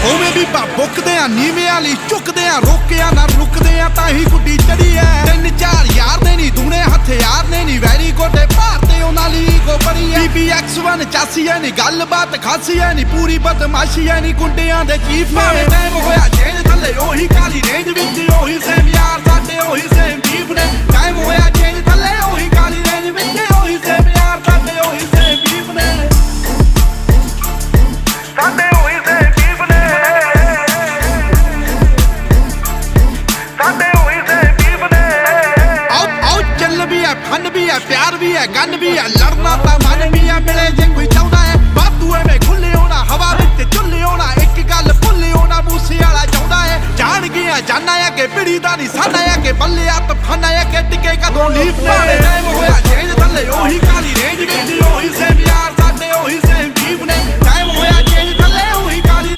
ਉਵੇਂ ਵੀ ਬੁੱਕਦੇ ਆ ਨੀਵੇਂ ਵਾਲੀ ਝੁਕਦੇ ਆ ਰੋਕਿਆ ਨਾ ਰੁਕਦੇ ਆ ਤਾਂ ਹੀ ਗੁੱਡੀ ਚੜੀ ਐ 3-4 ਯਾਰ ਨੇ ਨੀ ਦੂਣੇ ਹਥਿਆਰ ਨੇ ਨੀ ਵੈਰੀ ਗੋਡੇ ਭਾਰਤੇ ਉਹਨਾਂ ਲਈ ਗੋ ਬਣੀ ਐ BBX1 ਚਾਸੀ ਐ ਨੀ ਗੱਲਬਾਤ ਖਾਸੀ ਐ ਨੀ ਪੂਰੀ ਬਦਮਾਸ਼ੀ ਐ ਨੀ ਗੁੰਡਿਆਂ ਦੇ ਚੀਫ ਨੇ ਟਾਈਮ ਹੋਇਆ ਚੇਂਜ ਥੱਲੇ ਉਹੀ ਕਾਲੀ ਰੇਂਜ ਵਿੱਚ ਉਹੀ ਸੇਮ ਯਾਰ ਸਾਡੇ ਉਹੀ ਸੇਮ ਚੀਫ ਨੇ ਟਾਈਮ ਹੋਇਆ ਚੇਂਜ ਥੱਲੇ ਉਹੀ ਕਾਲੀ ਰੇਂਜ ਵਿੱਚ ਉਹੀ ਸੇਮ ਯਾਰ ਸਾਡੇ ਉਹੀ ਸੇਮ ਚੀਫ ਨੇ ਸਾਡੇ ਉਹੀ ਸੇਮ ਚੀਫ ਨੇ ਸਾਡੇ ਉਹੀ ਸੇਮ ਚੀਫ ਨੇ ਆਓ ਚੱਲ ਵੀ ਐ ਫਨ ਵੀ ਐ ਪਿਆਰ ਵੀ ਐ ਗਨ ਵੀ ਐ ਲੜਨਾ ਤਾਂ ਮਨ ਵੀ ਐ ਮਿਲੇ ਜੇ ਕੋਈ ਚਾਹੁੰਦਾ ਐ ਵਾਧੂ ਐਵੇਂ ਖੁੱਲੇ ਹੋਣਾ ਹਵਾ ਵਿੱਚ ਝੁੱਲੇ ਹੋਣਾ ਇੱਕ ਗੱਲ ਭੁੱਲੇ ਹੋਣਾ ਮੂਸੇ ਵਾਲਾ ਚਾਹੁੰਦਾ ਐ ਜਾਣ ਗਿਆ ਜਾਨਾ ਐ ਕਿ ਪਿੜੀ ਦਾ ਨਹੀਂ ਸਾਨਾ ਐ ਕਿ ਬੱਲਿਆ ਤਫਾਨਾ ਐ ਕਿ ਟਿਕੇ ਕਦੋਂ ਲੀਫ ਨੇ ਟਾਈਮ ਹੋਇਆ ਚੇਂਜ ਥੱਲੇ ਉਹੀ ਕਾਲੀ ਰੇਂਜ ਵਿੱਚ ਉਹੀ ਸੇਮ ਯਾਰ ਸਾਡੇ ਉਹੀ ਸੇਮ ਜੀਵ ਨੇ ਟਾਈਮ ਹੋਇਆ ਚੇਂਜ ਥੱਲੇ ਉਹੀ ਕਾਲੀ